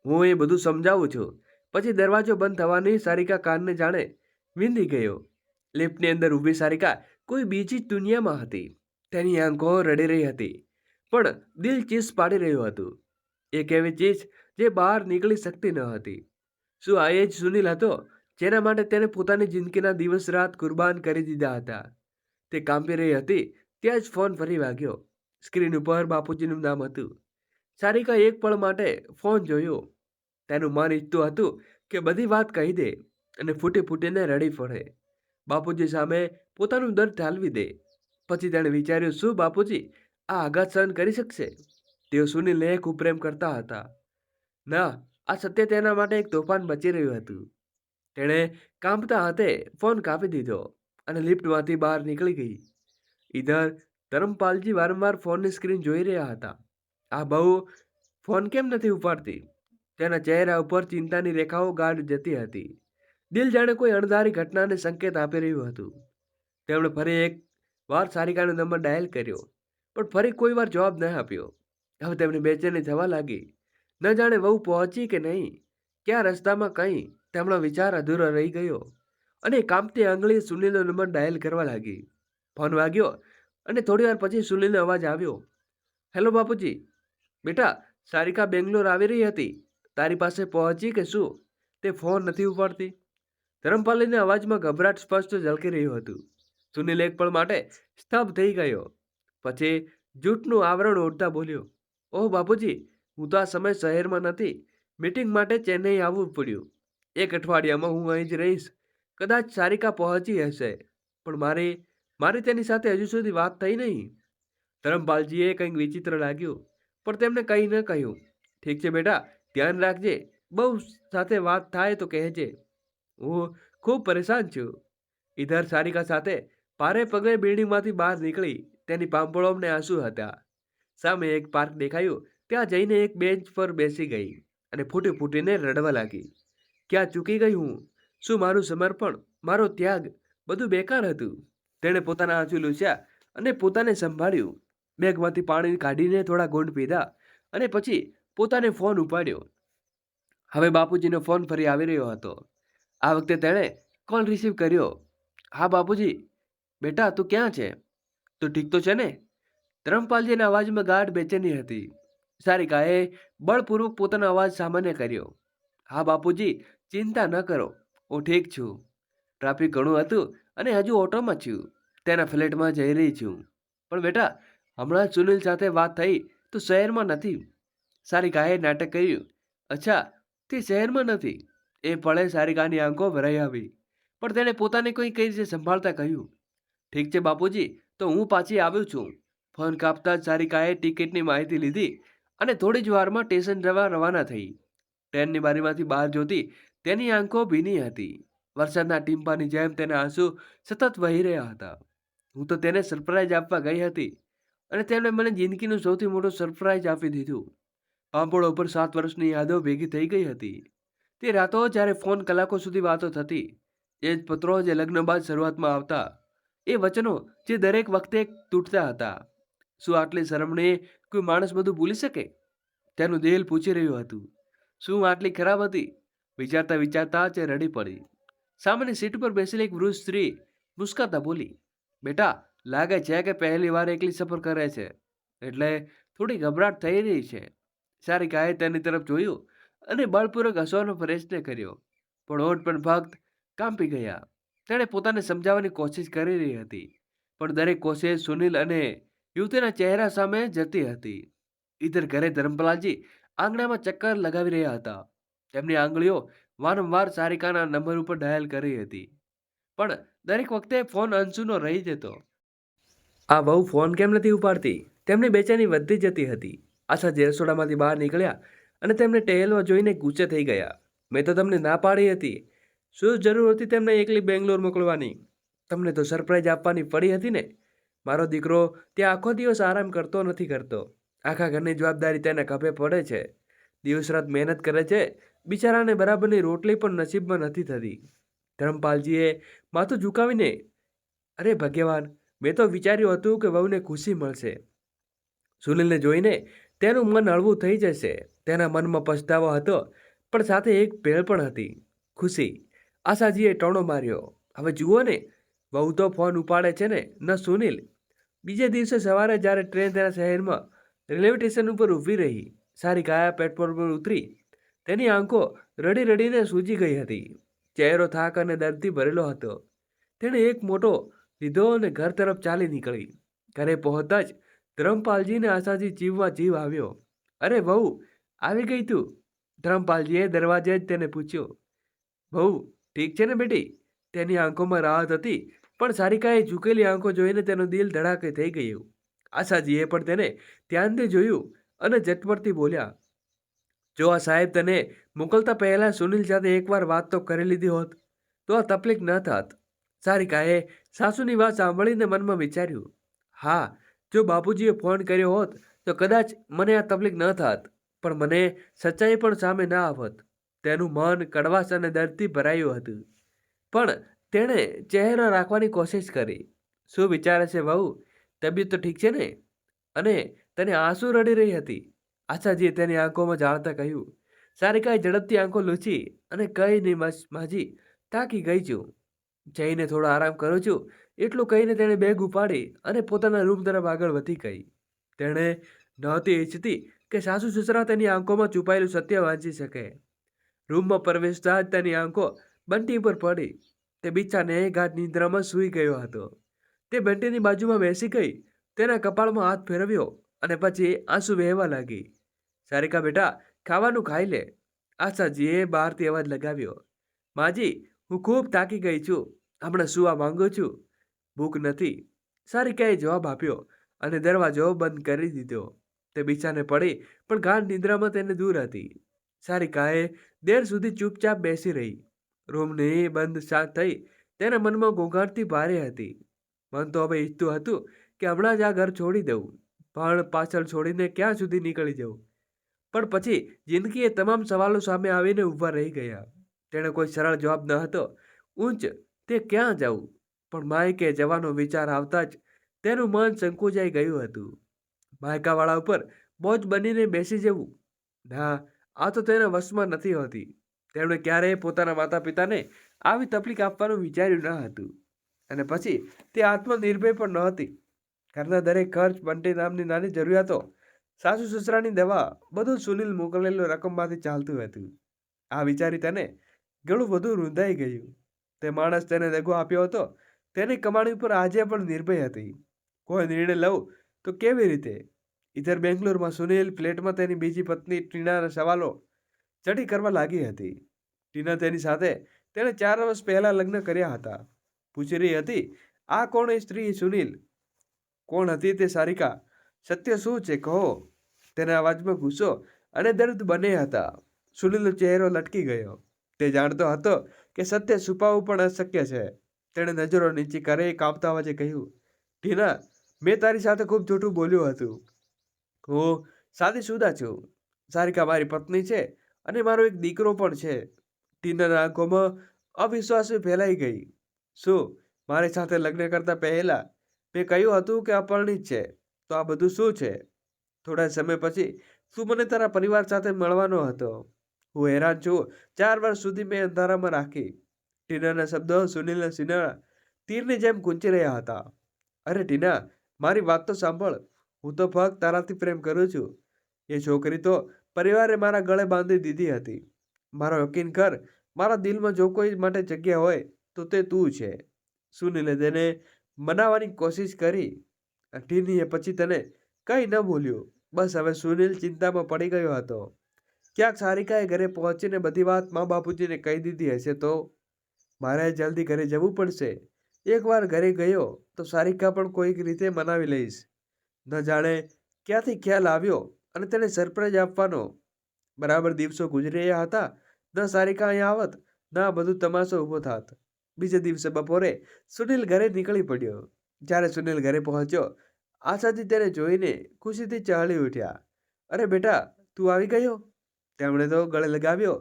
Speaker 1: હું એ બધું સમજાવું છું. પછી દરવાજો બંધ થવાની સારિકા કાનને જાણે વિંધી ગયો. લિફ્ટની અંદર ઊભી સારિકા કોઈ બીજી જ દુનિયામાં હતી. તેની આંખો રડી રહી હતી, પણ દિલ ચીસ પાડી રહ્યું હતું. એક એવી ચીસ જે બહાર નીકળી શકતી ન હતી. શું આ એ જ સુનિલ હતો જેના માટે તેને પોતાની જિંદગીના દિવસ રાત કુરબાન કરી દીધા હતા? તે કાંપી રહી હતી ત્યાં જ ફોન ફરી વાગ્યો. સ્ક્રીન ઉપર બાપુજીનું નામ હતું. સારિકા એક પળ માટે ફોન જોયો. તેનું મન ઈચ્છતું હતું કે બધી વાત કહી દે અને ફૂટી ફૂટીને રડી પડે. બાપુજી સામે પોતાનું દર્દ ઠાલવી દે. પછી તેણે વિચાર્યું, શું બાપુજી આ આઘાત સહન કરી શકશે? તેઓ સુનિલને ખૂબ પ્રેમ કરતા હતા. ના, આ સત્ય તેના માટે એક તોફાન બચી રહ્યું હતું. તેણે કાંપતા હાથે ફોન કાપી દીધો અને લિફ્ટમાંથી બહાર નીકળી ગઈ. ઈધર ધરમપાલજી વારંવાર ફોનની સ્ક્રીન જોઈ રહ્યા હતા. આ બહુ ફોન કેમ નથી ઉપાડતી? તેના ચહેરા ઉપર ચિંતાની રેખાઓ ગાઢ જતી હતી. દિલ જાણે કોઈ અણધારી ઘટનાને સંકેત આપી રહ્યું હતું. તેમણે ફરી એક વાર સારિકાનો નંબર ડાયલ કર્યો, પણ ફરી કોઈ વાર જવાબ ન આપ્યો. હવે તેમને બેચેની થવા લાગી. ન જાણે વહુ પહોંચી કે નહીં, ક્યાં રસ્તામાં કંઈ તેમનો વિચાર અધૂરો રહી ગયો અને કાંપતી આંગળી સુનિલનો નંબર ડાયલ કરવા લાગી. ફોન વાગ્યો અને થોડી વાર પછી સુનિલનો અવાજ આવ્યો. હેલો બાપુજી. બેટા, સારિકા બેંગ્લોર આવી રહી હતી. તારી પાસે પહોંચી કે શું? તે ફોન નથી ઉપાડતી. ધરમપાલીના અવાજમાં ગભરાટ સ્પષ્ટ ઝળકી રહ્યું હતું. સુનિલ એક પળ માટે સ્તબ્ધ થઈ ગયો. પછી જૂઠનું આવરણ ઓઢતા બોલ્યો, ઓહ બાપુજી, હું તો આ સમય શહેરમાં નથી. મીટિંગ માટે ચેન્નઈ આવવું પડ્યું. એક અઠવાડિયામાં હું અહીં જ રહીશ. કદાચ સારિકા પહોંચી હશે, પણ મારી તેની સાથે હજુ સુધી વાત થઈ નહીં. ધરમપાલજીએ કંઈક વિચિત્ર લાગ્યું, પણ તેમને કંઈ ન કહ્યું. ઠીક છે બેટા, ધ્યાન રાખજે. બહુ સાથે વાત થાય તો કહેજે. હું ખૂબ પરેશાન છું. ઈધર સારિકા સાથે ભારે પગલે બિલ્ડિંગમાંથી બહાર નીકળી. તેની પાંપણોને આંસુ હતા. સામે એક પાર્ક દેખાયું. ત્યાં જઈને એક બેન્ચ પર બેસી ગઈ અને ફૂટી ફૂટીને રડવા લાગી. ક્યાં ચૂકી ગઈ હું? શું મારું સમર્પણ, મારો ત્યાગ બધું બેકાર હતું? તેણે પોતાના આંસુ લૂછ્યા અને પોતાને સંભાળ્યું. બેગમાંથી પાણી કાઢીને થોડા ઘૂંટ પીધા અને પછી પોતાને ફોન ઉપાડ્યો. હવે બાપુજીનો ફોન ફરી આવી રહ્યો હતો. આ વખતે તેણે કોલ રિસીવ કર્યો. હા બાપુજી. બેટા, તું ક્યાં છે? તું ઠીક તો છે ને? ધરમપાલજીના અવાજમાં ગાઢ બેચેની હતી. સારિકાએ બળપૂર્વક પોતાનો અવાજ સામાન્ય કર્યો. હા બાપુજી, ચિંતા ન કરો, હું ઠીક છું. ટ્રાફિક ઘણું હતું અને હજુ ઓટોમાં છું. તેના ફ્લેટમાં જઈ રહી છું. પણ બેટા, હમણાં જ સુનિલ સાથે વાત થઈ તો શહેરમાં નથી. સારિકાએ નાટક કર્યું. અચ્છા, તે શહેરમાં નથી. એ પળે સારિકાની આંખો ભરાઈ આવી, પણ તેણે પોતાને કોઈ કઈ રીતે સંભાળતા કહ્યું, ઠીક છે બાપુજી, તો હું પાછી આવ્યું છું. ફોન કાપતા જ સારિકાએ ટિકિટની માહિતી લીધી અને થોડી જ વારમાં સ્ટેશન જવા રવાના થઈ. ટ્રેનની બારીમાંથી બહાર જોતી તેની આંખો ભીની હતી. વરસાદના ટીમ્પાની જેમ તેના આંસુ સતત વહી રહ્યા હતા. હું તો તેને સરપ્રાઈઝ આપવા ગઈ હતી અને તેમણે મને જિંદગીનું સૌથી મોટું સરપ્રાઈઝ આપી દીધું. પાંપોળો ઉપર 7 વર્ષની યાદો ભેગી થઈ ગઈ હતી. તે રાતો જ્યારે ફોન કલાકો સુધી વાતો થતી, એ જ પત્રો જે લગ્ન બાદ શરૂઆતમાં આવતા, એ વચનો જે દરેક વખતે તૂટતા હતા. શું આટલી શરમણી કોઈ માણસ બધું ભૂલી શકે? તેનું દિલ પૂછી રહ્યું હતું. શું આટલી ખરાબ હતી? વિચારતા વિચારતા તે રડી પડી. સામેની સીટ પર બેસેલી એક વૃદ્ધ સ્ત્રી મુસ્કાતા બોલી, બેટા, લાગે છે કે પહેલી વાર એકલી સફર કરે છે, એટલે થોડી ગભરાટ થઈ રહી છે. સારિકાએ તેની તરફ જોયું અને બળપૂર્વક હસવાનો પ્રયત્ન કર્યો, પણ હોઠ પણ ફક્ત કાંપી ગયા. તેણે પોતાને સમજાવવાની કોશિશ કરી રહી હતી, પણ દરેક કોશિશ સુનિલ અને યુવતીના ચહેરા સામે જતી હતી. ઈધર ઘરે ધરમપાલજી આંગણામાં ચક્કર લગાવી રહ્યા હતા. તેમની આંગળીઓ વારંવાર સારિકાના નંબર ઉપર ડાયલ કરી હતી, પણ દરેક વખતે ફોન અનસુનો રહી જતો. આ વહુ ફોન કેમ નથી ઉપાડતી? તેમની બેચેની વધતી જતી હતી. આશાજી રસોડામાંથી બહાર નીકળ્યા અને તેમને ટહેલવા જોઈને ગુસ્સે થઈ ગયા. મેં તો તમને ના પાડી હતી. શું જરૂર હતી તેમને એકલી બેંગ્લોર મોકલવાની? તમને તો સરપ્રાઈઝ આપવાની પડી હતી ને? મારો દીકરો ત્યાં આખો દિવસ આરામ કરતો નથી કરતો. આખા ઘરની જવાબદારી તેના ખભે પડે છે. દિવસ રાત મહેનત કરે છે. બિચારાને બરાબરની રોટલી પણ નસીબમાં નથી થતી. ધરમપાલજીએ માથું ઝુકાવીને, અરે ભગવાન, મેં તો વિચાર્યું હતું કે વહુને ખુશી મળશે. સુનિલને જોઈને તેનું મન હળવું થઈ જશે. તેના મનમાં પછતાવો હતો, પણ સાથે એક ભેળ પણ હતી, ખુશી. આશાજીએ ટોણો માર્યો. હવે જુઓ ને, વહુ તો ફોન ઉપાડે છે ને, ન સુનિલ. બીજે દિવસે સવારે જ્યારે ટ્રેન તેના શહેરમાં રેલવે સ્ટેશન ઉપર ઊભી રહી, સારિકા પ્લેટફોર્મ પર ઉતરી. તેની આંખો રડી રડીને સૂજી ગઈ હતી. ચહેરો થાક અને દર્દથી ભરેલો હતો. તેણે એક મોટો લીધો અને ઘર તરફ ચાલી નીકળી. ઘરે પહોંચતા જ ધર્મપાલજીને આશાજી જીવમાં જીવ આવ્યો. અરે વહુ, આવી ગઈ તું? ધર્મપાલજીએ દરવાજે જ તેને પૂછ્યું. વહુ ઠીક છે ને બેટી? તેની આંખોમાં રાહત હતી, પણ સારિકાએ ઝૂકેલી આંખો જોઈને તેનું દિલ ધડાકે થઈ ગયું. આશાજીએ પણ તેને ધ્યાનથી જોયું અને ઝટપટથી બોલ્યા, જો આ સાહેબ તને મોકલતા પહેલા સુનિલ સાથે એકવાર વાત તો કરી લીધી હોત તો આ તકલીફ ન થાત. સારિકાએ સાસુની વાત સાંભળીને મનમાં વિચાર્યું, હા, જો બાપુજીએ ફોન કર્યો હોત તો કદાચ મને આ તકલીફ ન થાત, પણ મને સચ્ચાઈ પણ સામે ના આવત. તેનું મન કડવાશ અને દર્દથી ભરાયું હતું, પણ તેણે ચહેરો રાખવાની કોશિશ કરી. શું વિચારે છે વહુ? તબિયત તો ઠીક છે ને? અને તને આંસુ રડી રહી હતી. આશાજીએ તેની આંખોમાં જાણતા કહ્યું. સારિકાએ ઝડપથી આંખો લૂછી અને કઈ નહીં માજી, થાકી ગઈ છું, જઈને થોડો આરામ કરું છું, એટલું કહીને તેણે બેગ ઉપાડી અને પોતાના રૂમ તરફ આગળ વધી ગઈ. તેણે નહોતી ઈચ્છતી કે સાસુ સસરા તેની આંખોમાં છુપાયેલું સત્ય વાંચી શકે. રૂમમાં પ્રવેશતા જ તેની આંખો બંટી પર પડી. તે બિચાને ગાઢ નિદ્રામાં સૂઈ ગયો હતો. તે બંટીની બાજુમાં બેસી ગઈ, તેના કપાળમાં હાથ ફેરવ્યો અને પછી આંસુ વહેવા લાગી. સારિકા બેટા, ખાવાનું ખાઈ લે. આશાજીએ બહારથી અવાજ લગાવ્યો. માજી, હું ખૂબ થાકી ગઈ છું, હમણાં સુવા માંગુ છું, ભૂખ નથી. સારિકાએ જવાબ આપ્યો અને દરવાજો બંધ કરી દીધો. તે બિચાને પડી, પણ ગાઢ નિદ્રામાં તેને દૂર હતી. સારિકાએ દેર સુધી ચૂપચાપ બેસી રહી. રૂમની બંધ શાંત થઈ. તેના મનમાં ઘોંઘાટથી ભારે હતી. મન તો હવે ઈચ્છતું હતું કે હમણાં જ આ ઘર છોડી દઉં, પણ પાછળ છોડીને ક્યાં સુધી નીકળી જવું. પણ પછી જિંદગીએ તમામ સવાલો સામે આવીને ઊભા રહી ગયા. તેણે કોઈ સરળ જવાબ ન હતો. ઊંચ તે ક્યાં જવું? પણ માયકે જવાનો વિચાર આવતા જ તેનું મન સંકોચાઈ ગયું હતું. માયકાવાળા ઉપર બોજ બનીને બેસી જવું, ના, આ તો તેના વશમાં નથી હોતી. તેમણે ક્યારેય પોતાના માતા પિતાને આવી તકલીફ આપવાનું વિચાર્યું ન હતું. અને પછી તે આત્મનિર્ભર પણ નહોતી. ઘરના દરેક ખર્ચ, બંટી નામની નાની જરૂરિયાતો, સાસુ સસરાની દવા, બધું સુનિલ મોકલેલો રકમમાંથી ચાલતું હતું. આ વિચારી તેને ઘણું બધું રૂંધાઈ ગયું. તે માણસ તેને દગો આપ્યો હતો, તેની કમાણી ઉપર આજે પણ નિર્ભય હતી. કોઈ નિર્ણય લઉં તો કેવી રીતે? ઇધર બેંગ્લોરમાં સુનિલ ફ્લેટમાં તેની બીજી પત્ની ટીનાના સવાલો ચડી કરવા લાગી હતી. ટીના તેની સાથે તેણે 4 વર્ષ પહેલા લગ્ન કર્યા હતા. પૂછી રહી હતી, આ કોણ એ સ્ત્રી સુનિલ? કોણ હતી તે સારિકા? સત્ય શું છે કહો? તેના અવાજમાં ગુસ્સો અને દર્દ બંને હતા. સુનિલનો ચહેરો લટકી ગયો. તે જાણતો હતો કે સત્ય છુપાવવું પણ અશક્ય છે. તેણે નજરો નીચી કરી કાંપતા અવાજે કહ્યું, ટીના, મેં તારી સાથે ખૂબ જૂઠું બોલ્યું હતું. હું શાદીશુદા છું. સારિકા મારી પત્ની છે અને મારો એક દીકરો પણ છે. ટીનાના આંખોમાં અવિશ્વાસ ફેલાઈ ગઈ. શું મારી સાથે લગ્ન કરતા પહેલા મેં કહ્યું હતું કે અપરિણીત છે? તો આ બધું શું છે? થોડા સમય પછી તું મને તારા પરિવાર સાથે મળવાનો હતો. હું હેરાન છું. 4 વર્ષ સુધી મેં અંધારામાં રાખી. ટીનાના શબ્દો સુનિલના સીના તીરની જેમ ગૂંચી રહ્યા હતા. અરે ટીના, મારી વાત તો સાંભળ. હું તો ફક્ત તારાથી પ્રેમ કરું છું. એ છોકરી તો પરિવારે મારા ગળે બાંધી દીધી હતી. મારો યકીન કર, મારા દિલમાં જો કોઈ માટે જગ્યા હોય તો તે તું છે. સુનિલે તેને મનાવવાની કોશિશ કરી. ટીનીએ પછી તેને કંઈ ન બોલ્યું. બસ હવે સુનિલ ચિંતામાં પડી ગયો હતો. ક્યાંક સારિકાએ ઘરે પહોંચીને બધી વાત મા બાપુજીને કહી દીધી હશે તો? મારે જલ્દી ઘરે જવું પડશે. એકવાર ઘરે ગયો તો સારિકા પણ કોઈક રીતે મનાવી લઈશ. ન જાણે ક્યાંથી ખ્યાલ આવ્યો અને તેને સરપ્રાઈઝ આપવાનો. બરાબર દિવસો ગુજરી રહ્યા હતા. ન સારિકા અહીંયા આવત, ન આ બધું તમાશો ઊભો થાત. બીજે દિવસે બપોરે સુનિલ ઘરે નીકળી પડ્યો. જ્યારે સુનિલ ઘરે પહોંચ્યો, આશાજી તેને જોઈને ખુશીથી ચહલી ઉઠ્યા. અરે બેટા, તું આવી ગયો? તેમણે તો ગળે લગાવ્યો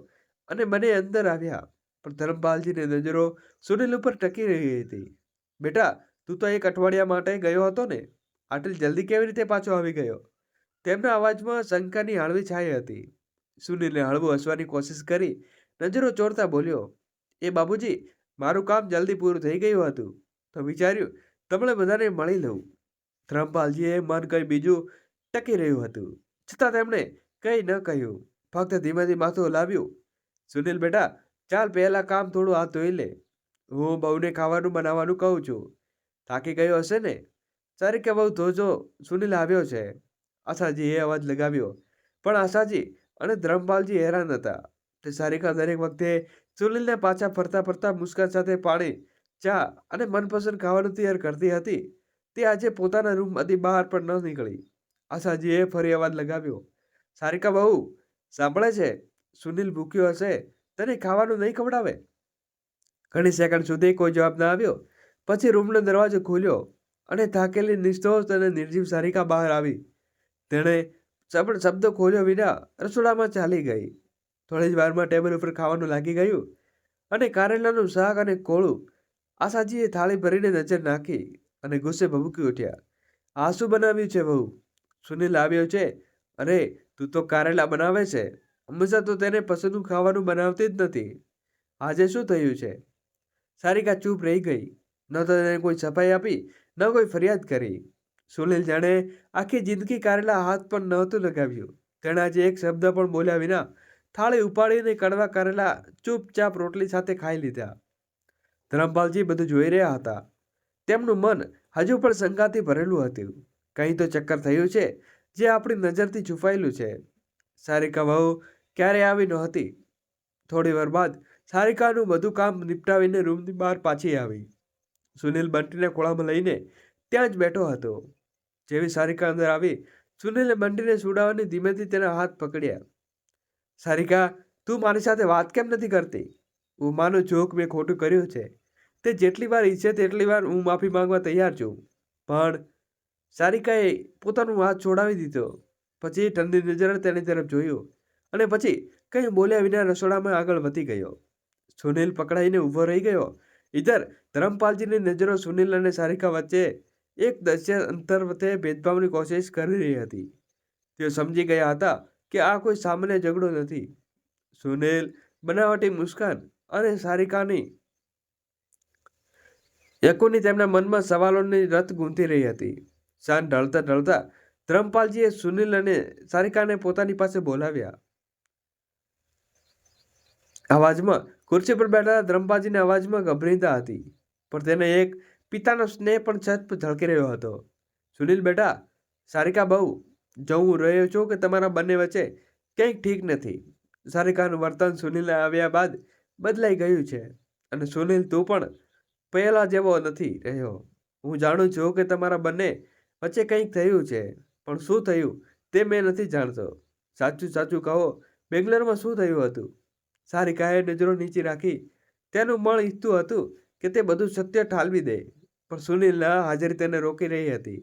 Speaker 1: અને મને અંદર આવ્યા. પણ ધર્મપાલજીની નજરો સુનિલ ઉપર ટકી રહી હતી. બેટા, તું તો 1 અઠવાડિયા માટે ગયો હતો ને? આટલી જલ્દી કેવી રીતે પાછો આવી ગયો? તેમના અવાજમાં શંકાની હળવી છાઈ હતી. સુનિલે હળવું હસવાની કોશિશ કરી નજરો ચોરતા બોલ્યો, એ બાબુજી, મારું કામ જલ્દી પૂરું થઈ ગયું હતું તો વિચાર્યું તમને બધાને મળી લઉં. ધર્મપાલજીએ મન કંઈ બીજું ટકી રહ્યું હતું, છતાં તેમણે કંઈ ન કહ્યું, ફક્ત ધીમેથી માથું હલાવ્યું. સુનિલ બેટા, ચાલ પહેલા કામ થોડું હાથ ધોઈ લે. હું બહુને ખાવાનું બનાવવાનું કહું છું. થાકી ગયો હશે ને? સારિકા બહુ ધોજો. સુનિલ આવ્યો છે. આશાજીએ અવાજ લગાવ્યો. પણ આશાજી અને ધર્મપાલજી હેરાન હતા. તે સારિકા દરેક વખતે સુનિલને પાછા ફરતા ફરતા મુસ્કાન સાથે પાણી, ચા અને મનપસંદ ખાવાનું તૈયાર કરતી હતી. તે આજે પોતાના રૂમમાંથી બહાર પણ ન નીકળી. આશાજીએ ફરી અવાજ લગાવ્યો. સારિકા બહુ સાંભળે છે? સુનિલ ભૂખ્યો હશે, તને ખાવાનું નહીં ખવડાવે? ઘણી સેકન્ડ સુધી કોઈ જવાબ ના આવ્યો. પછી રૂમનો દરવાજો ખોલ્યો અને થાકેલી, નિસ્તોષ અને નિર્જીવ સારિકા બહાર આવી. તેણે શબ્દ ખોલ્યો વિના રસોડામાં ચાલી ગઈ. થોડી જ વારમાં ટેબલ ઉપર ખાવાનું લાગી ગયું અને કારેલાનું શાક અને કોળું. આશાજીએ થાળી ભરીને નજર નાખી અને ગુસ્સે ભભૂકી ઉઠ્યા. આ શું બનાવ્યું છે બહુ? સુનિલ આવ્યો છે. અરે, તું તો કારેલા બનાવે છે. હંમેશા તો તેને પસંદનું ખાવાનું બનાવતી જ નથી. આજે શું થયું છે? સારિકા ચૂપ રહી ગઈ. ન તો તેને કોઈ સફાઈ આપી, ન કોઈ ફરિયાદ કરી. સુનિલ જાણે આખી જિંદગી કારેલા હાથ પણ નહોતું લગાવ્યું. તેણે આજે એક શબ્દ પણ બોલ્યા વિના થાળી ઉપાડીને કડવા કારેલા ચૂપચાપ રોટલી સાથે ખાઈ લીધા. ધરમપાલજી બધું જોઈ રહ્યા હતા. તેમનું મન હજુ પણ શંકાથી ભરેલું હતું. કંઈ તો ચક્કર થયું છે જે આપણી નજરથી છુપાયેલું છે. સારિકા વહુ ક્યારે આવી નહોતી. થોડી વાર બાદ સારિકાનું બધું કામ નિપટાવીને રૂમની બહાર પાછી આવી. સુનિલ બંટીને ખોળામાં લઈને ત્યાં જ બેઠો હતો. જેવી સારિકા અંદર આવી, સુનિલે બંટીને સુડાવવાની ધીમેથી તેના હાથ પકડ્યા. સારિકા, તું મારી સાથે વાત કેમ નથી કરતી? હું માનું છું કે મેં ખોટું કર્યું છે. તે જેટલી વાર ઈચ્છે તેટલી વાર હું માફી માંગવા તૈયાર છું. પણ સારિકાએ પોતાનો હાથ છોડાવી દીધો. પછી ઠંડી નજરે તેની તરફ જોયું અને પછી કંઈ બોલ્યા વિના રસોડામાં આગળ વધી ગયો. સુનિલ પકડાઈને ઊભો રહી ગયો. ઇધર ધરમપાલજીની નજરો સુનિલ અને સારિકા વચ્ચે એક દસ્ય અંતર વચ્ચે ભેદભાવની કોશિશ કરી રહી હતી. તેઓ સમજી ગયા હતા કે આ કોઈ સામાન્ય ઝઘડો નથી. સુનિલ બનાવટી મુસ્કાન અને સારિકાની યકુની તેમના મનમાં સવાલોની રત ગૂંથી રહી હતી. સાંજ ઢળતા ઢળતા ધરમપાલજીએ સુનિલ અને સારિકાને પોતાની પાસે બોલાવ્યા. અવાજમાં ખુરશી પર બેઠેલા ધરમપાલજીની અવાજમાં ગંભીરતા હતી, પણ તેને એક પિતાનો સ્નેહ પણ છત પર ઝળકી રહ્યો હતો. સુનિલ બેટા, સારિકા બહુ, જોઉં રહ્યો છું કે તમારા બંને વચ્ચે કંઈક ઠીક નથી. સારિકાનું વર્તન સુનિલ આવ્યા બાદ બદલાઈ ગયું છે અને સુનિલ તું પણ પહેલા જેવો નથી રહ્યો. હું જાણું છું કે તમારા બંને વચ્ચે કંઈક થયું છે, પણ શું થયું તે મેં નથી જાણતો. સાચું સાચું કહો, બેંગ્લોરમાં શું થયું હતું? સારિકાએ નજરો નીચે રાખી. તેનું મન ઈચ્છતું હતું કે તે બધું સત્ય ઠાલવી દે, પણ સુનિલના હાજરી તેને રોકી રહી હતી.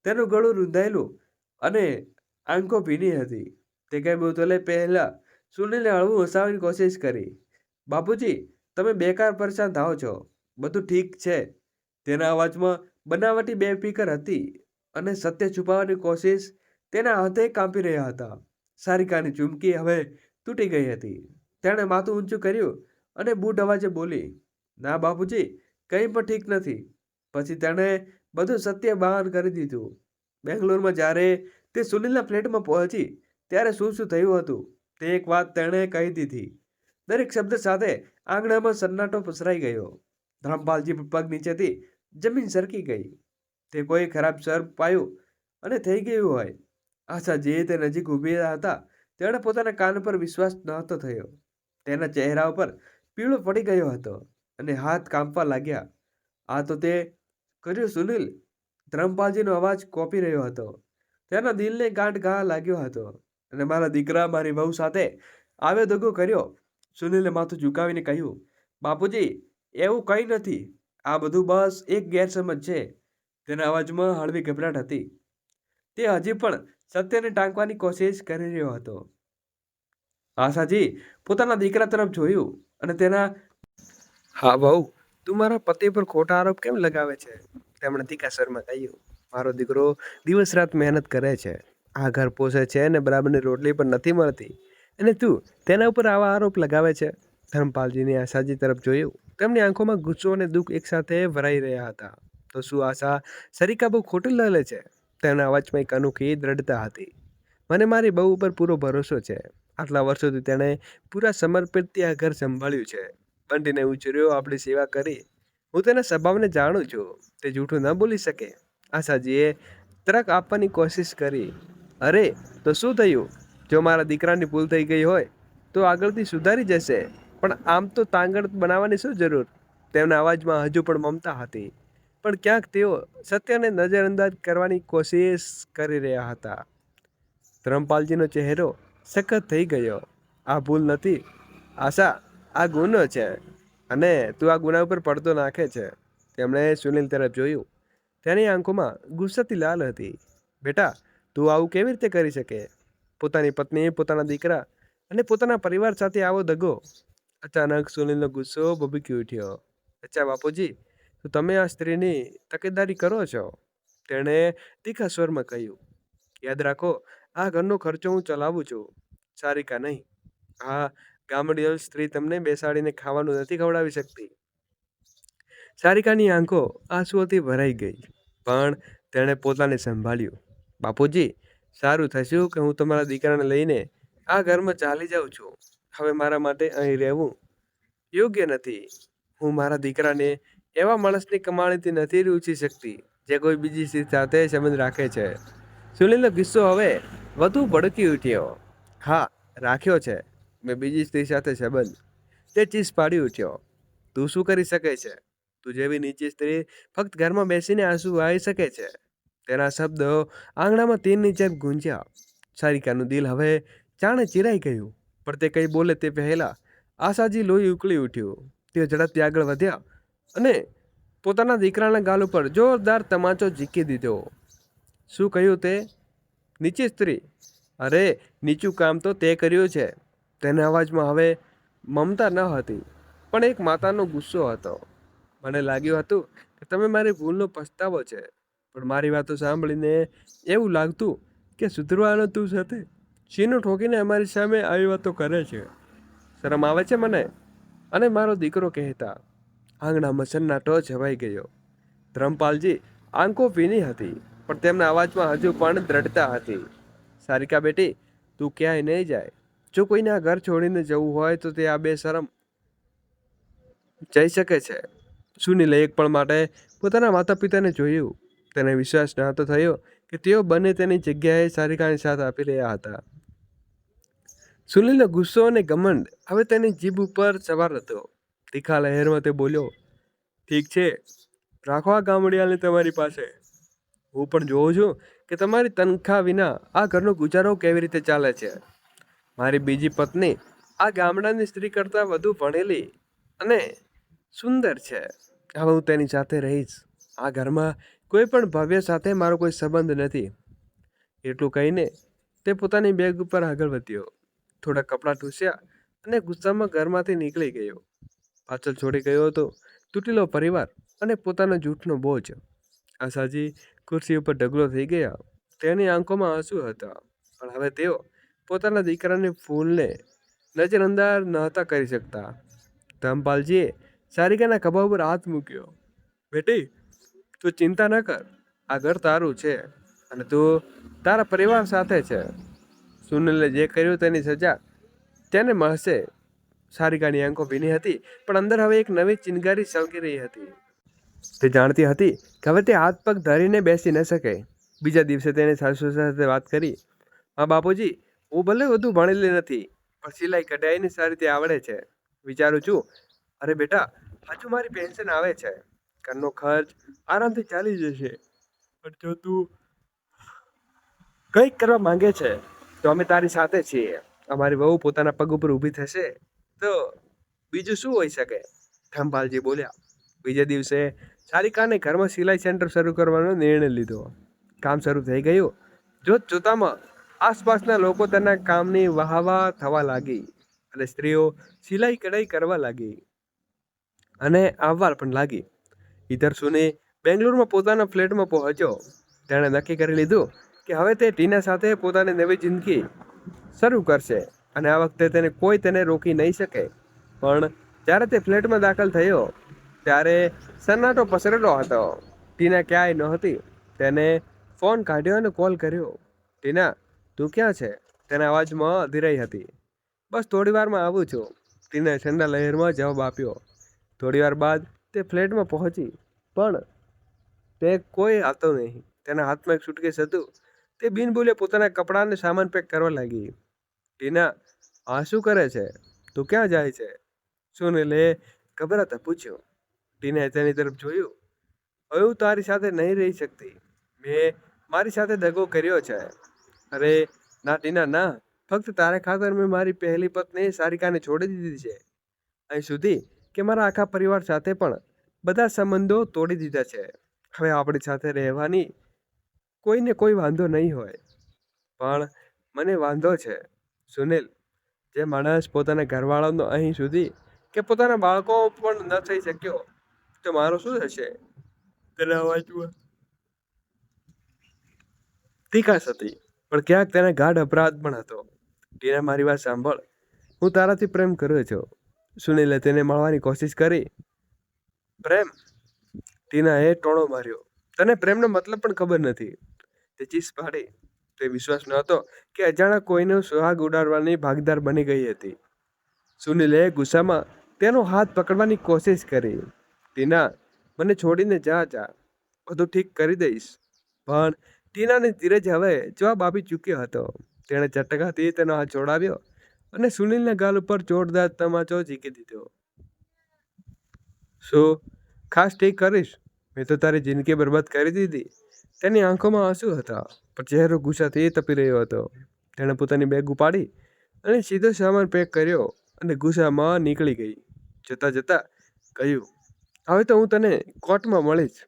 Speaker 1: તેનું ગળું રૂંધાયેલું અને આંખો ભીની હતી. તે કંઈ બોલે પહેલા સુનિલે હળવું હસાવવાની કોશિશ કરી. બાપુજી, તમે બેકાર પરેશાન થાઓ છો. બધું ઠીક છે. તેના અવાજમાં બનાવટી બેફિકર હતી અને સત્ય છુપાવવાની કોશિશ તેના હાથે કાપી રહ્યા હતા. સારિકાની ચૂમકી હવે તૂટી ગઈ હતી. તેણે માથું ઊંચું કર્યું અને બૂઢ અવાજે બોલી, ના બાપુજી, કંઈ પણ ઠીક નથી. પછી તેણે બધું સત્ય બહાર કરી દીધું. બેંગ્લોરમાં જ્યારે તે સુનિલના ફ્લેટમાં પહોંચી ત્યારે શું શું થયું હતું તે એક વાત તેણે કહી દીધી. દરેક શબ્દ સાથે આંગણામાં સન્નાટો પસરાઈ ગયો. ધરમપાલજી પગ નીચેથી જમીન સરકી ગઈ. તે કોઈ ખરાબ સર્પ પાયું અને થઈ ગયું હોય. આશાજી તે નજીક ઊભી હતા. તેણે પોતાના કાન પર વિશ્વાસ નહોતો થયો. તેના ચહેરા ઉપર પીળો પડી ગયો હતો અને હાથ કાંપવા લાગ્યા. આ તો તે કર્યું સુનિલ? ધરમપાલજીનો અવાજ કોપી રહ્યો હતો. તેના દિલને ગાંઠ ઘા લાગ્યો હતો અને મારા દીકરા મારી વહુ સાથે આવ્યો દગો કર્યો. સુનિલે માથું ઝુકાવીને કહ્યું, બાપુજી, એવું કંઈ નથી. આ બધું બસ એક ગેરસમજ છે. તેના અવાજમાં હળવી ગભરાટ હતી. તે હજી પણ સત્યને ટાંકવાની કોશિશ કરી રહ્યો હતો. આશાજી પોતાના દીકરા તરફ જોયું અને તેના હા વહુ, તું મારા પતિ પર ખોટા આરોપ કેમ લગાવે છે? તેમણે તીખા સ્વરમાં કહ્યું, મારો દીકરો દિવસ રાત મહેનત કરે છે, આ ઘર પોષે છે અને બરાબરની રોટલી પણ નથી મળતી, અને તું તેના ઉપર આવા આરોપ લગાવે છે? ધરમપાલજીને આશાજી તરફ જોયું. તેમની આંખોમાં ગુસ્સો અને દુઃખ એકસાથે ભરાઈ રહ્યા હતા.
Speaker 2: તો શું આશા સરિકા બહુ ખોટું લે છે? તેના અવાજમાં એક અનોખી દ્રઢતા હતી. મને મારી બહુ ઉપર પૂરો ભરોસો છે. આટલા વર્ષોથી તેણે પૂરા સમર્પિતથી આ ઘર સંભાળ્યું છે. બંટીને ઉછર્યો, આપણી સેવા કરી. હું તેના સ્વભાવને જાણું છું. તે જૂઠું ન બોલી શકે. આશાજીએ તરક આપવાની કોશિશ કરી. અરે, તો શું થયું? જો મારા દીકરાની ભૂલ થઈ ગઈ હોય તો આગળથી સુધારી જશે. પણ આમ તો તાંગડ બનાવવાની શું જરૂર? તેમના અવાજમાં હજુ પણ મમતા હતી. પણ ક્યાંક તેઓ સત્યને નજરઅંદાજ કરવાની કોશિશ કરી રહ્યા હતા. ધર્મપાલજીનો ચહેરો સખત થઈ ગયો. આ ભૂલ નથી આશા, આ ગુનો છે. અને તું આ ગુના ઉપર પડતો નાખે છે. તેમણે સુનિલ તરફ જોયું. તેની આંખોમાં ગુસ્સાથી લાલ હતી. બેટા, તું આવું કેવી રીતે કરી શકે? પોતાની પત્ની, પોતાના દીકરા અને પોતાના પરિવાર સાથે આવો દગો. અચાનક સુનિલનો ગુસ્સો ભભૂકી ઉઠ્યો. અચ્છા બાપુજી, તો તમે આ સ્ત્રીની તકેદારી કરો છો? તેણે તીખા સ્વરમાં કહ્યું. યાદ રાખો, આ ઘરનો ખર્ચો હું ચલાવું છું, સારિકા નહીં. આ ગામડિયલ સ્ત્રી તમને બેસાડીને ખાવાનું નથી ખવડાવી શકતી. સારિકાની આંખો આંસુઓથી ભરાઈ ગઈ, પણ તેણે પોતાને સંભાળ્યું. બાપુજી, સારું થશું કે હું તમારા દીકરાને લઈને આ ઘરમાં ચાલી જાઉં છું. હવે મારા માટે અહીં રહેવું યોગ્ય નથી. હું મારા દીકરાને એવા માણસની કમાણીથી નથી રૂચી શકતી જે કોઈ બીજી સ્ત્રી સાથે સંબંધ રાખે છે. સુનિલનો ગુસ્સો હવે વધુ ભડકી ઉઠ્યો. હા, રાખ્યો છે મેં બીજી સ્ત્રી સાથે સંબંધ. તે ચીસ પાડી ઉઠ્યો. તું શું કરી શકે છે? તું જેવી નીચી સ્ત્રી ફક્ત ઘરમાં બેસીને આંસુ વહાવી શકે છે. તેના શબ્દો આંગણામાં તીરની જેમ ગુંજ્યા. સારિકાનું દિલ હવે જાણે ચીરાઈ ગયું. પણ તે કંઈ બોલે તે પહેલા આશાજી લોહી ઉકળી ઉઠ્યું. તેઓ ઝડપથી આગળ વધ્યા અને પોતાના દીકરાના ગાલ ઉપર જોરદાર તમાચો ઝીકી દીધો. શું કહ્યું તે? નીચી સ્ત્રી? અરે, નીચું કામ તો તે કર્યું છે. તેના અવાજમાં હવે મમતા ન હતી, પણ એક માતાનો ગુસ્સો હતો. મને લાગ્યું હતું કે તમે મારી ભૂલનો પસ્તાવો છે, પણ મારી વાતો સાંભળીને એવું લાગતું કે સુધરવાનો તું સાથે સીનું ઠોકીને અમારી સામે આવી વાતો કરે છે. શરમ આવે છે મને અને મારો દીકરો કહેતા. આંગણામાં સન્નાટો છવાઈ ગયો. ધર્મપાલજી આંખો ભીની હતી, પણ તેમના અવાજમાં હજુ પણ દ્રઢતા હતી. સારિકા બેટી, તું ક્યાંય નહીં જાય. જો કોઈને આ ઘર છોડીને જવું હોય તો તે આ બેશરમ જઈ શકે છે. સુનિલે એક પળ માટે પોતાના માતા પિતાને જોયું. તેને વિશ્વાસ ન હતો થયો કે તેઓ બંને તેની જગ્યાએ સારિકાની સાથ આપી રહ્યા હતા. સુનિલનો ગુસ્સો અને ઘમંડ હવે તેની જીભ ઉપર સવાર હતો. તીખા લહેરમાં તે બોલ્યો, ઠીક છે, રાખો આ ગામડિયાને તમારી પાસે. હું પણ જોઉં છું કે તમારી તનખા વિના આ ઘરનો ગુજારો કેવી રીતે ચાલે છે. મારી બીજી પત્ની આ ગામડાની સ્ત્રી કરતાં વધુ ભણેલી અને સુંદર છે. હવે હું તેની સાથે રહીશ. આ ઘરમાં કોઈ પણ ભવ્ય સાથે મારો કોઈ સંબંધ નથી. એટલું કહીને તે પોતાની બેગ ઉપર આગળ વધ્યો. થોડા કપડાં ઠૂસ્યા અને ગુસ્સામાં ઘરમાંથી નીકળી ગયો. પાછળ છોડી ગયો હતો તૂટેલો પરિવાર અને પોતાનો જૂઠનો બોજ. આશાજી ખુરશી ઉપર ઢગલો થઈ ગયા. તેની આંખોમાં આંસુ હતા, પણ હવે તેઓ પોતાના દીકરાની ફૂલને નજરઅંદાજ નહોતા કરી શકતા. ધમપાલજીએ સારિકાના ખભા ઉપર હાથ મૂક્યો. બેટી, તું ચિંતા ન કર. આ ઘર તારું છે અને તું તારા પરિવાર સાથે છે. સુનિલે જે કર્યું તેની સજા તેને મળશે. સારિકાની આંખો ભીની હતી, પણ અંદર હવે એક નવી ચિનગારી સળગી રહી હતી. તે જાણતી હતી કે હવે તે હાથ પગ ધરીને બેસી ન શકે. બીજા દિવસે તેણે સાસુ સાથે વાત કરી. હા બાપુજી, હું ભલે વધુ ભણેલી નથી, પણ સિલાઈ કઢાઈને સારી રીતે આવડે છે. વિચારું છું, અરે બેટા, હજુ મારી પેન્શન આવે છે, ઘરનો ખર્ચ આરામથી ચાલી જશે. પણ જો તું કંઈક કરવા માંગે છે તો અમે તારી સાથે છીએ. અમારી વહુ પોતાના પગ ઉપર ઊભી થશે તો બીજું શું હોઈ શકે? ધમપાલજી બોલ્યા. બીજા દિવસે સારિકાને ઘરમાં સિલાઈ સેન્ટર શરૂ કરવાનો નિર્ણય લીધો. કામ શરૂ થઈ ગયું. જોતામાં આસપાસના લોકો તેના કામની વાહવા થવા લાગી અને સ્ત્રીઓ સિલાઈ કઢાઈ કરવા લાગી અને આવવા પણ લાગી. ઈધર સુને બેંગ્લોરમાં પોતાના ફ્લેટમાં પહોંચ્યો. તેણે નક્કી કરી લીધું કે હવે તે ટીના સાથે પોતાની નવી જિંદગી શરૂ કરશે અને આ વખતે તેને રોકી નહીં શકે. પણ જ્યારે તે ફ્લેટમાં દાખલ થયો ત્યારે સન્નાટો પસરેલો હતો. ટીના ક્યાંય નહોતી. તેને ફોન કાઢ્યો અને કોલ કર્યો. ટીના, તું ક્યાં છે? તેના અવાજમાં અધીરાઈ હતી. બસ થોડી વારમાં આવું છું, ટીનાએ ઠંડા લહેરમાં જવાબ આપ્યો. થોડી વાર બાદ તે ફ્લેટમાં પહોંચી, પણ તે કોઈ હતો નહીં. તેના હાથમાં એક સુટકેસ હતું. તે બિન બોલે પોતાના કપડાં અને સામાન પેક કરવા લાગી. ટીના, આ શું કરે છે? તું ક્યાં જાય છે? સુનિલે ગભરાતા પૂછ્યું. ટીનાએ તેની તરફ જોયું. હવે હું તારી સાથે નહીં રહી શકતી. મેં મારી સાથે દગો કર્યો છે. અરે ના ટીના ના, ફક્ત તારે ખાતર મેં મારી પહેલી પત્ની સારિકાને છોડી દીધી છે. અહીં સુધી કે મારા આખા પરિવાર સાથે પણ બધા સંબંધો તોડી દીધા છે. હવે આપણી સાથે રહેવાની કોઈને કોઈ વાંધો નહીં હોય, પણ મને વાંધો છે. સુનિલ, જે માણસ પોતાના ઘરવાળાનો અહીં સુધી કે પોતાના બાળકો પણ ન થઈ શક્યો, તો મારો શું થશે? તેના અવાજમાં તીખાશ હતી, પણ ક્યાંક તેના ગાઢ અપરાધ પણ હતો. ટીના, મારી વાત સાંભળ. હું તારાથી પ્રેમ કરું છું. સુનિલે તેને મળવાની કોશિશ કરી. પ્રેમ? ટીનાએ ટોણો માર્યો. તને પ્રેમનો મતલબ પણ ખબર નથી. તે ચીસ પાડી. તે વિશ્વાસ નહોતો કે અજાણા કોઈનો સુહાગ ઉડાડવાની ભાગીદાર બની ગઈ હતી. સુનિલે ગુસ્સામાં તેનો હાથ પકડવાની કોશિશ કરી. ટીના, મને છોડીને જા. બધું ઠીક કરી દઈશ. પણ ટીનાને ધીરજ હવે જવાબ આપી ચૂક્યો હતો. તેણે ચટકાથી તેનો હાથ છોડાવ્યો અને સુનિલના ગાલ ઉપર જોરદાર તમાચો ઝીકી દીધો. શું ખાસ ઠીક કરીશ? મેં તો તારી જિંદગી બરબાદ કરી દીધી. તેની આંખોમાં આંસુ હતા, પણ ચહેરો ગુસ્સાથી તપી રહ્યો હતો. તેણે પોતાની બેગ ઉપાડી અને સીધો સામાન પેક કર્યો અને ગુસ્સામાં નીકળી ગઈ. જતાં જતાં કહ્યું, હવે તો હું તને કોર્ટમાં મળીશ.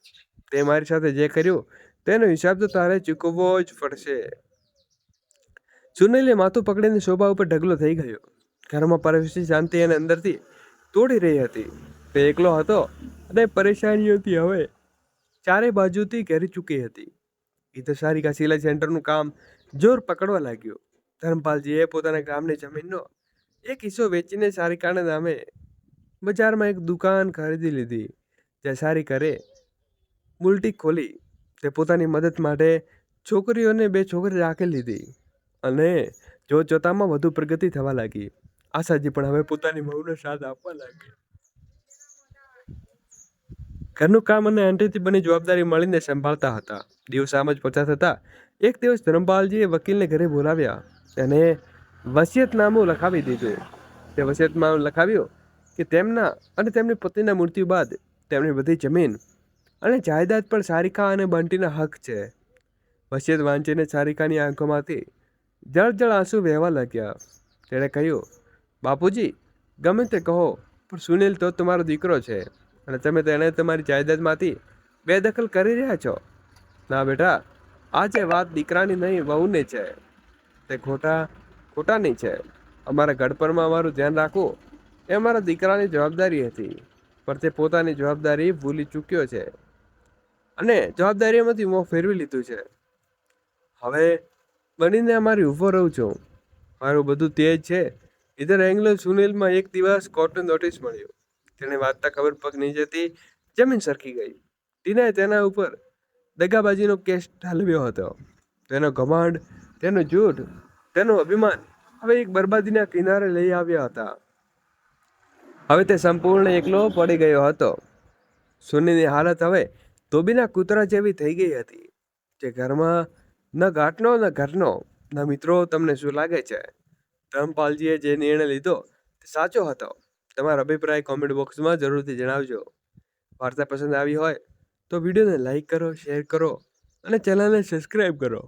Speaker 2: તે મારી સાથે જે કર્યું તેનો હિસાબ તો તારે ચૂકવવો જ પડશે. સુનિલે માથું પકડીને શોભા ઉપર ઢગલો થઈ ગયો. ઘરમાં પરવેશી શાંતિ અને અંદરથી તોડી રહી હતી. તે એકલો હતો અને પરેશાનીઓથી હવે ચારે બાજુથી ઘેરી ચૂકી હતી. એ તો સારિકા સિલાઈ સેન્ટરનું કામ જોર પકડવા લાગ્યું. ધર્મપાલજીએ પોતાના ગામની જમીનનો એક હિસ્સો વેચીને સારિકાના નામે બજારમાં એક દુકાન ખરીદી લીધી. જ્યાં સારિકાએ બુલટીક ખોલી. તે પોતાની મદદ માટે છોકરીઓને 2 છોકરી રાખી લીધી અને જોતજોતામાં વધુ પ્રગતિ થવા લાગી. આશાજી પણ હવે પોતાની વહુનો સાથ આપવા લાગી. ઘરનું કામ અને આંટીથી બની જવાબદારી મળીને સંભાળતા હતા. દિવસ આમ જ પસાર થતા એક દિવસ ધર્મપાલજીએ વકીલને ઘરે બોલાવ્યા અને વસિયતનામું લખાવી દીધું. તે વસિયતનામું લખાવ્યું કે તેમના અને તેમની પત્નીના મૃત્યુ બાદ તેમની બધી જમીન અને જાયદાદ પર સારિકા અને બંટીના હક છે. વસિયત વાંચીને સારિકાની આંખોમાંથી જળ આંસુ વહેવા લાગ્યા. તેણે કહ્યું, બાપુજી, ગમે તે કહો, પણ સુનિલ તો તમારો દીકરો છે અને તમે તેને તમારી જાયદાદમાંથી બેદખલ કરી રહ્યા છો. ના બેટા, આ જે વાત દીકરાની નહીં વહુની છે, તે ખોટાની છે. અમારા ઘડપણમાં અમારું ધ્યાન રાખવું એ અમારા દીકરાની જવાબદારી હતી, પણ તે પોતાની જવાબદારી ભૂલી ચૂક્યો છે અને જવાબદારીમાંથી મોં ફેરવી લીધું છે. હવે બનીને અમારી ઊભો રહું છું. મારું બધું તેજ છે. ઇધર એંગ્લો સુનિલમાં એક દિવસ કોર્ટનું નોટિસ મળ્યું. તેને વાંચતા ખબર પગ નીચેથી જમીન સરકી ગઈ. ટીનાએ તેના ઉપર દગાબાજીનો કેસ ઠાલવ્યો હતો. તેનો ઘમંડ, તેનું જૂઠ, તેનું અભિમાન હવે એક બરબાદીના કિનારે લઈ આવ્યા હતા. હવે તે સંપૂર્ણ એકલો પડી ગયો હતો. સુનિલની હાલત હવે ધોબીના કૂતરા જેવી થઈ ગઈ હતી. જે ઘરમાં ન ગાંઠનો ન ઘરનો ન મિત્રો. તમને શું લાગે છે? ધર્મપાલજીએ જે નિર્ણય લીધો તે સાચો હતો? તમારો અભિપ્રાય કોમેન્ટ બોક્સમાં જરૂરથી જણાવજો. વાર્તા પસંદ આવી હોય તો વિડીયોને લાઈક કરો, શેર કરો અને ચેનલને સબસ્ક્રાઈબ કરો.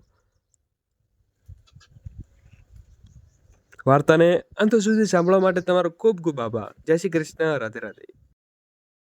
Speaker 2: વાર્તાને અંત સુધી સાંભળવા માટે તમારો ખૂબ ખૂબ આભાર. જય શ્રી કૃષ્ણ. રાધે રાધે.